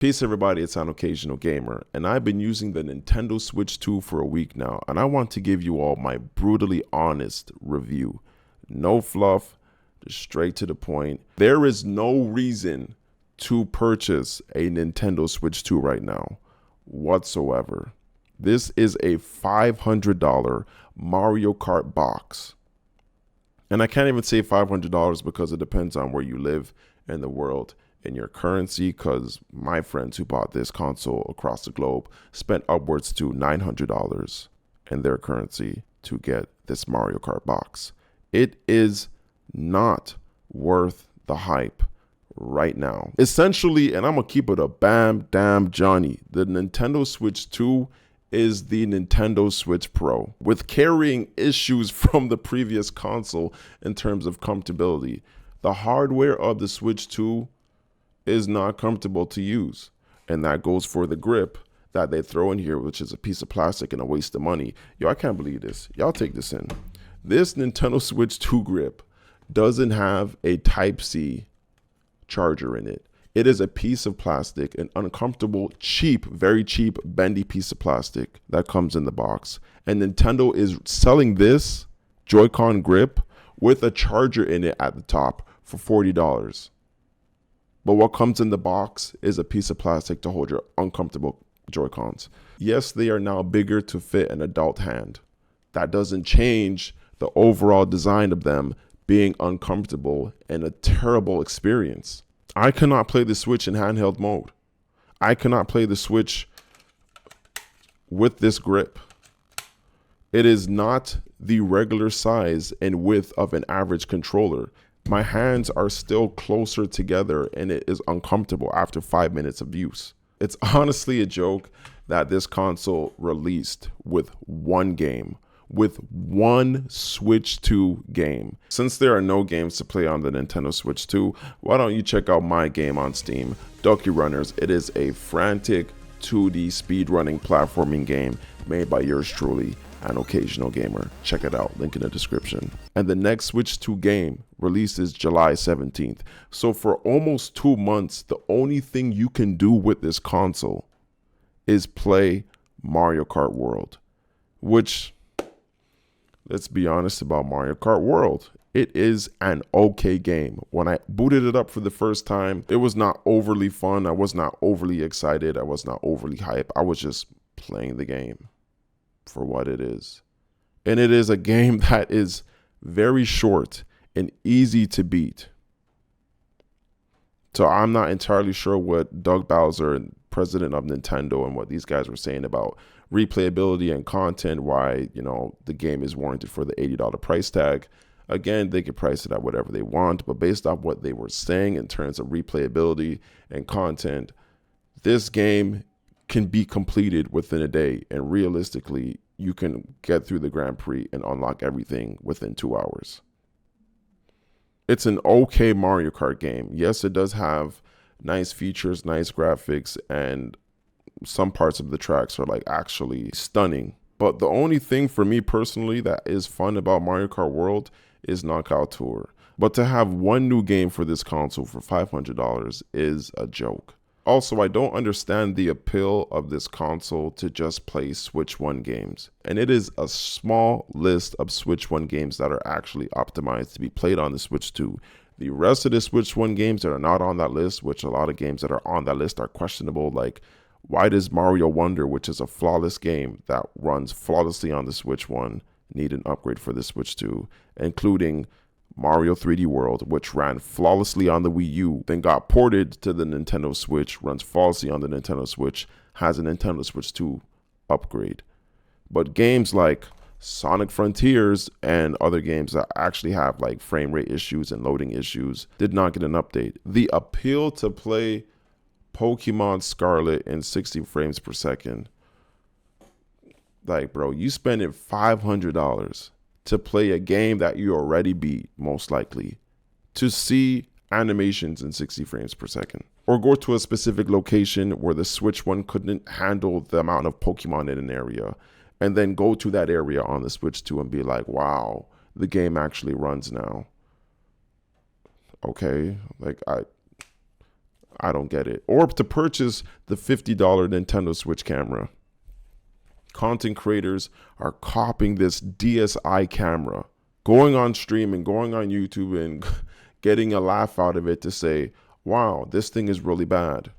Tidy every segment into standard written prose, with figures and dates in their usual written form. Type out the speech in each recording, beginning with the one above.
Peace everybody, it's an occasional gamer, and I've been using the Nintendo Switch 2 for a week now, and I want to give you all my brutally honest review. No fluff, just straight to the point. There is no reason to purchase a Nintendo Switch 2 right now, whatsoever. This is a $500 Mario Kart box. And I can't even say $500 because it depends on where you live in the world in your currency, because my friends who bought this console across the globe spent upwards to $900 in their currency to get this Mario Kart box. It is not worth the hype right now. Essentially, and I'm gonna keep it a bam damn Johnny, the Nintendo Switch 2 is the Nintendo Switch Pro, with carrying issues from the previous console in terms of compatibility. The hardware of the Switch 2 is not comfortable to use, and that goes for the grip that they throw in here, which is a piece of plastic and a waste of money. Yo, I can't believe this. Y'all take this in. This Nintendo Switch 2 grip doesn't have a Type-C charger in it. It is a piece of plastic, an uncomfortable, cheap, very cheap, bendy piece of plastic that comes in the box. And Nintendo is selling this Joy-Con grip with a charger in it at the top for $40. But what comes in the box is a piece of plastic to hold your uncomfortable Joy-Cons. Yes, they are now bigger to fit an adult hand. That doesn't change the overall design of them being uncomfortable and a terrible experience. I cannot play the Switch in handheld mode. I cannot play the Switch with this grip. It is not the regular size and width of an average controller. My hands are still closer together and it is uncomfortable after 5 minutes of use. It's honestly a joke that this console released with one game, with one Switch 2 game. Since there are no games to play on the Nintendo Switch 2, why don't you check out my game on Steam, Ducky Runners. It is a frantic 2D speedrunning platforming game made by yours truly, an occasional gamer. Check it out, link in the description. And the next Switch 2 game releases July 17th. So for almost 2 months, the only thing you can do with this console is play Mario Kart World, which, let's be honest about Mario Kart World, it is an okay game. When I booted it up for the first time, it was not overly fun. I was not overly excited. I was not overly hyped. I was just playing the game for what it is. And it is a game that is very short and easy to beat. So I'm not entirely sure what Doug Bowser, president of Nintendo, and what these guys were saying about replayability and content, why, the game is warranted for the $80 price tag. Again, they could price it at whatever they want, but based off what they were saying in terms of replayability and content, this game can be completed within a day, and realistically, you can get through the Grand Prix and unlock everything within 2 hours. It's an okay Mario Kart game. Yes, it does have nice features, nice graphics, and some parts of the tracks are like actually stunning. But the only thing for me personally that is fun about Mario Kart World is Knockout Tour. But to have one new game for this console for $500 is a joke. Also, I don't understand the appeal of this console to just play Switch 1 games. And it is a small list of Switch 1 games that are actually optimized to be played on the Switch 2. The rest of the Switch 1 games that are not on that list, which a lot of games that are on that list are questionable, like why does Mario Wonder, which is a flawless game that runs flawlessly on the Switch 1, need an upgrade for the Switch 2, including Mario 3D World, which ran flawlessly on the Wii U, then got ported to the Nintendo Switch, runs flawlessly on the Nintendo Switch, has a Nintendo Switch 2 upgrade. But games like Sonic Frontiers and other games that actually have like frame rate issues and loading issues did not get an update. The appeal to play Pokemon Scarlet in 60 frames per second, like, bro, you spending $500 to play a game that you already beat, most likely, to see animations in 60 frames per second, or go to a specific location where the Switch 1 couldn't handle the amount of Pokemon in an area, and then go to that area on the Switch 2 and be like, wow, the game actually runs now. Okay, like I don't get it. Or to purchase the $50 Nintendo Switch camera. Content creators are copying this DSi camera, going on stream and going on YouTube and getting a laugh out of it to say, wow, this thing is really bad.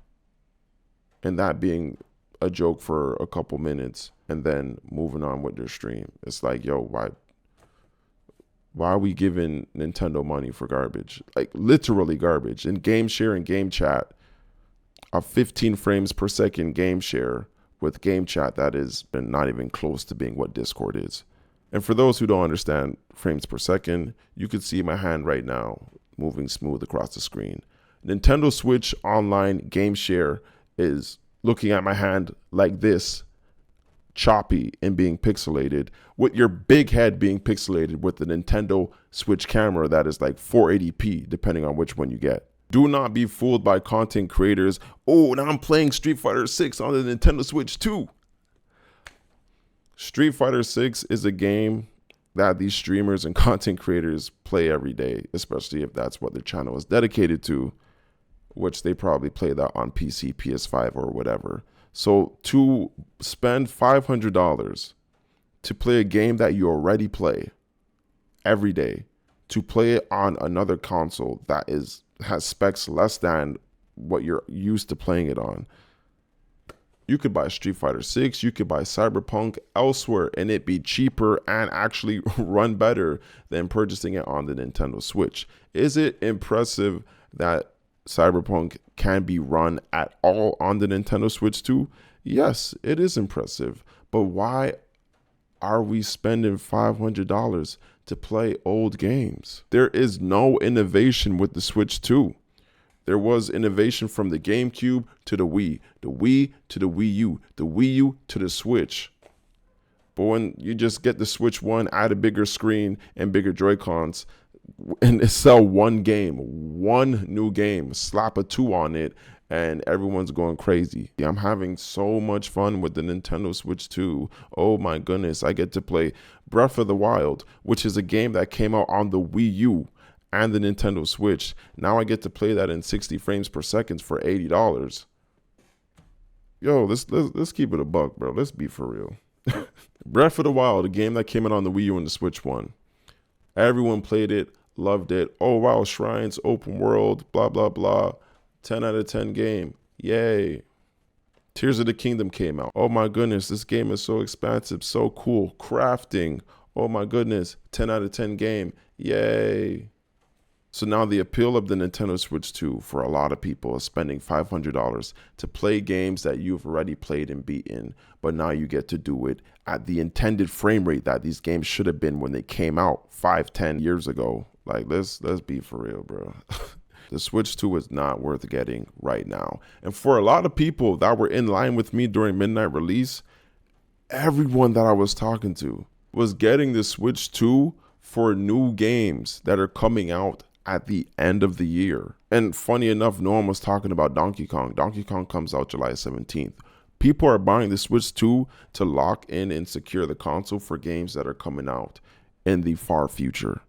And that being a joke for a couple minutes and then moving on with their stream. It's like, yo, why are we giving Nintendo money for garbage? Like literally garbage. In game share and game chat, a 15 frames per second game share with game chat that is not even close to being what Discord is. And for those who don't understand frames per second, you could see my hand right now moving smooth across the screen. Nintendo Switch Online game share is looking at my hand like this, choppy and being pixelated, with your big head being pixelated with the Nintendo Switch camera that is like 480p, depending on which one you get. Do not be fooled by content creators. Oh, now I'm playing Street Fighter 6 on the Nintendo Switch 2. Street Fighter 6 is a game that these streamers and content creators play every day, especially if that's what their channel is dedicated to, which they probably play that on PC, PS5, or whatever. So to spend $500 to play a game that you already play every day, to play it on another console that has specs less than what you're used to playing it on. You could buy Street Fighter 6, you could buy Cyberpunk elsewhere and it be cheaper and actually run better than purchasing it on the Nintendo Switch. Is it impressive that Cyberpunk can be run at all on the Nintendo Switch 2? Yes, it is impressive. But why are we spending $500 to play old games? There is no innovation with the Switch 2. There was innovation from the GameCube to the Wii to the Wii U, the Wii U to the Switch. But when you just get the Switch 1, add a bigger screen and bigger Joy-Cons, and sell one game, one new game, slap a 2 on it, and everyone's going crazy. I'm having so much fun with the Nintendo Switch 2. Oh my goodness, I get to play Breath of the Wild, which is a game that came out on the Wii U and the Nintendo Switch. Now I get to play that in 60 frames per second for $80. Yo, let's keep it a buck, bro. Let's be for real. Breath of the Wild, a game that came out on the Wii U and the Switch 1. Everyone played it, loved it. Oh wow, shrines, open world, blah blah blah. 10 out of 10 game. Yay. Tears of the Kingdom came out. Oh my goodness, this game is so expansive, so cool. Crafting. Oh my goodness, 10 out of 10 game. Yay. So now the appeal of the Nintendo Switch 2 for a lot of people is spending $500 to play games that you've already played and beaten, but now you get to do it at the intended frame rate that these games should have been when they came out 5-10 years ago. Like, let's be for real, bro. The Switch 2 is not worth getting right now. And for a lot of people that were in line with me during midnight release, everyone that I was talking to was getting the Switch 2 for new games that are coming out at the end of the year. And funny enough, no one was talking about Donkey Kong. Donkey Kong comes out July 17th. People are buying the Switch 2 to lock in and secure the console for games that are coming out in the far future.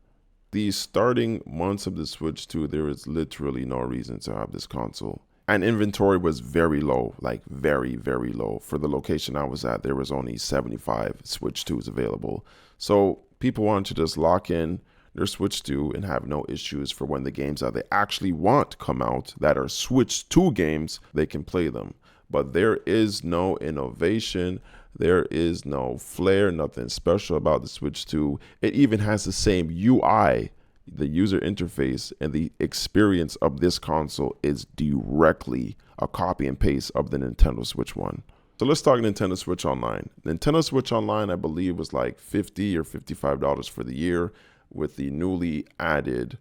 The starting months of the Switch 2, there is literally no reason to have this console. And inventory was very low, like very, very low. For the location I was at, there was only 75 Switch 2s available. So people wanted to just lock in their Switch 2 and have no issues for when the games that they actually want come out that are Switch 2 games, they can play them. But there is no innovation. There is no flair, nothing special about the Switch 2. It even has the same UI. The user interface and the experience of this console is directly a copy and paste of the Nintendo Switch 1. So let's talk Nintendo Switch Online. Nintendo Switch Online, I believe, was like $50 or $55 for the year with the newly added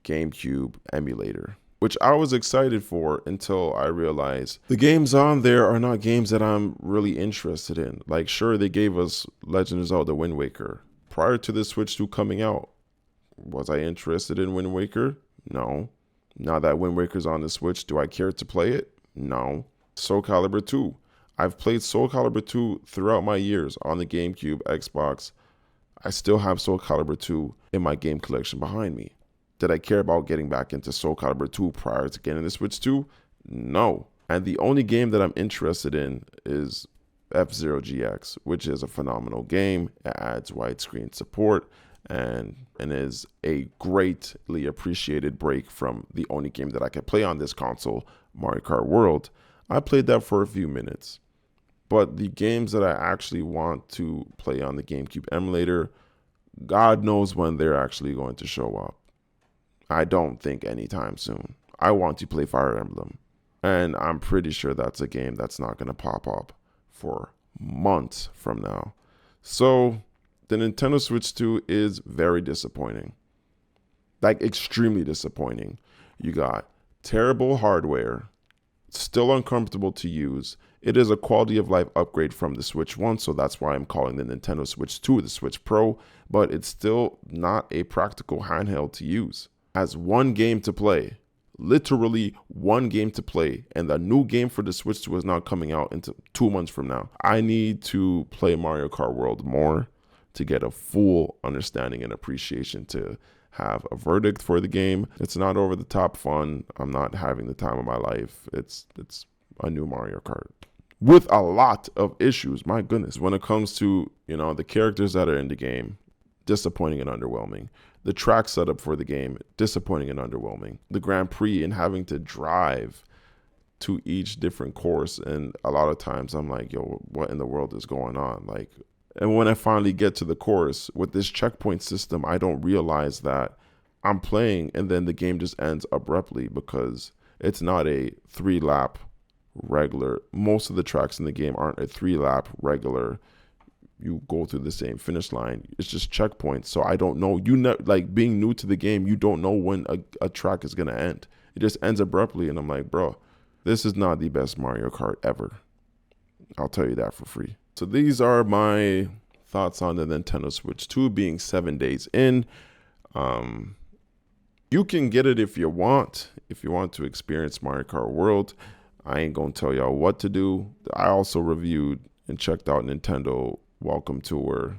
GameCube emulator, which I was excited for until I realized the games on there are not games that I'm really interested in. Like, sure, they gave us Legend of Zelda Wind Waker. Prior to the Switch 2 coming out, was I interested in Wind Waker? No. Now that Wind Waker's on the Switch, do I care to play it? No. Soul Calibur 2. I've played Soul Calibur 2 throughout my years on the GameCube, Xbox. I still have Soul Calibur 2 in my game collection behind me. Did I care about getting back into Soul Calibur 2 prior to getting the Switch 2? No. And the only game that I'm interested in is F-Zero GX, which is a phenomenal game. It adds widescreen support and is a greatly appreciated break from the only game that I can play on this console, Mario Kart World. I played that for a few minutes. But the games that I actually want to play on the GameCube emulator, God knows when they're actually going to show up. I don't think anytime soon. I want to play Fire Emblem. And I'm pretty sure that's a game that's not going to pop up for months from now. So the Nintendo Switch 2 is very disappointing. Like extremely disappointing. You got terrible hardware, still uncomfortable to use. It is a quality of life upgrade from the Switch 1, so that's why I'm calling the Nintendo Switch 2 the Switch Pro, but it's still not a practical handheld to use. As one game to play, literally one game to play, and the new game for the Switch 2 is not coming out until 2 months from now. I need to play Mario Kart World more to get a full understanding and appreciation to have a verdict for the game. It's not over the top fun. I'm not having the time of my life. It's a new Mario Kart with a lot of issues. My goodness, when it comes to, the characters that are in the game, disappointing and underwhelming. The track setup for the game, disappointing and underwhelming. The Grand Prix and having to drive to each different course, and a lot of times I'm like, yo, what in the world is going on? And when I finally get to the course with this checkpoint system, I don't realize that I'm playing and then the game just ends abruptly because it's not a 3-lap regular. Most of the tracks in the game aren't a 3-lap regular. You go through the same finish line. It's just checkpoints. So I don't know. Being new to the game, you don't know when a track is going to end. It just ends abruptly. And I'm like, bro, this is not the best Mario Kart ever. I'll tell you that for free. So these are my thoughts on the Nintendo Switch 2 being 7 days in. You can get it if you want to experience Mario Kart World. I ain't going to tell y'all what to do. I also reviewed and checked out Nintendo Welcome Tour.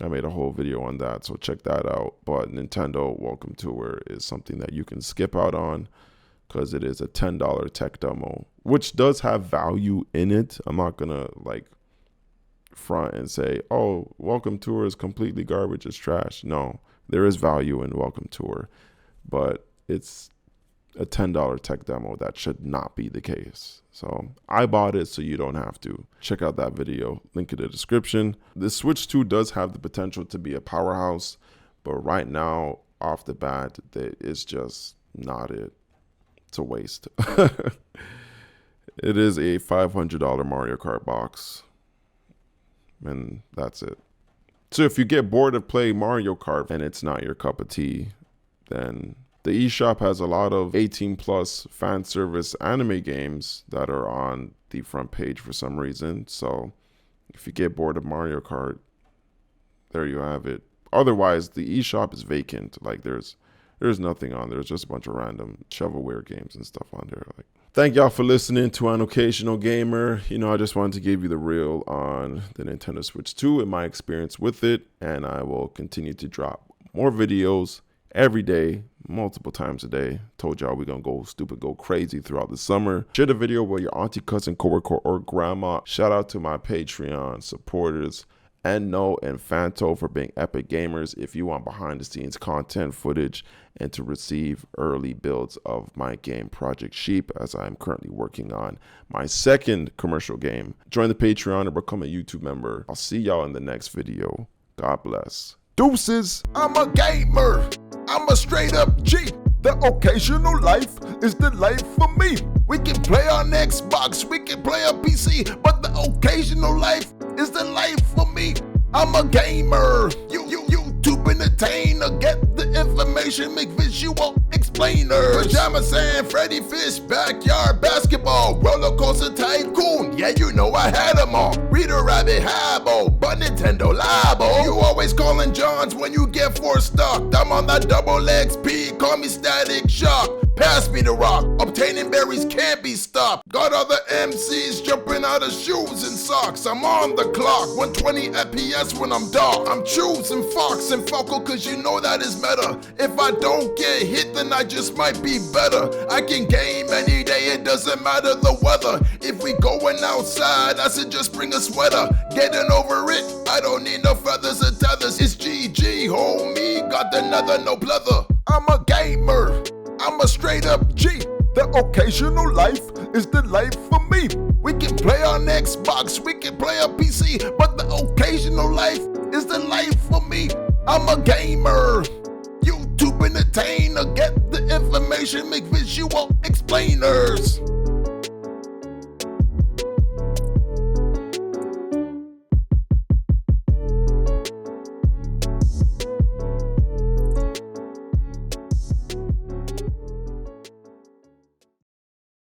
I made a whole video on that, so check that out. But Nintendo Welcome Tour is something that you can skip out on because it is a $10 tech demo, which does have value in it. I'm not going to front and say, oh, Welcome Tour is completely garbage, it's trash. No, there is value in Welcome Tour, but it's a $10 tech demo. That should not be the case. So I bought it so you don't have to. Check out that video, link in the description. The Switch 2 does have the potential to be a powerhouse, but right now, off the bat, it's just not it. It's a waste. It is a $500 Mario Kart box, and that's it. So if you get bored of playing Mario Kart and it's not your cup of tea, then the eShop has a lot of 18+ fan service anime games that are on the front page for some reason. So if you get bored of Mario Kart, there you have it. Otherwise, the eShop is vacant. There's nothing on there. There's just a bunch of random shovelware games and stuff on there. Thank y'all for listening to An Occasional Gamer. I just wanted to give you the real on the Nintendo Switch 2 and my experience with it. And I will continue to drop more videos every day, multiple times a day. Told y'all we're gonna go crazy throughout the summer. Share the video with your auntie, cousin, coworker, or grandma. Shout out to my Patreon supporters, Enno and Fanto for being epic gamers. If you want behind the scenes content footage and to receive early builds of my game Project Sheep, as I'm currently working on my second commercial game, join the Patreon or become a YouTube member. I'll see y'all in the next video. God bless. Deuces. I'm a gamer. I'm a straight up G. The occasional life is the life for me. We can play on Xbox, we can play on PC, but the occasional life is the life for me. I'm a gamer. YouTube entertainer. Get the information, make visual explainers. Pajamas and Freddy Fish, backyard basketball, roller coaster tycoon. Yeah, I had them all. Reader Rabbit Habbo, but Nintendo Labo. You always calling Johns when you get 4 stocked. I'm on that double XP, call me Static Shock. pass me the rock. Obtaining berries can't be stopped. Got other MCs jumping out of shoes and socks. I'm on the clock, 120 FPS when I'm dark. I'm choosing Fox and Falco cause you know that is meta. If I don't get hit, then I just might be better. I can game any day, it doesn't matter the weather. If we going outside, I said just bring a sweater. Getting over it, I don't need no feathers or tethers. It's GG, homie, got the nether, no pleather. I'm a gamer, I'm a straight up G. The occasional life is the life for me. We can play on Xbox, we can play on PC, but the occasional life is the life for me. I'm a gamer, YouTube entertainer, get the information, make visual explainers.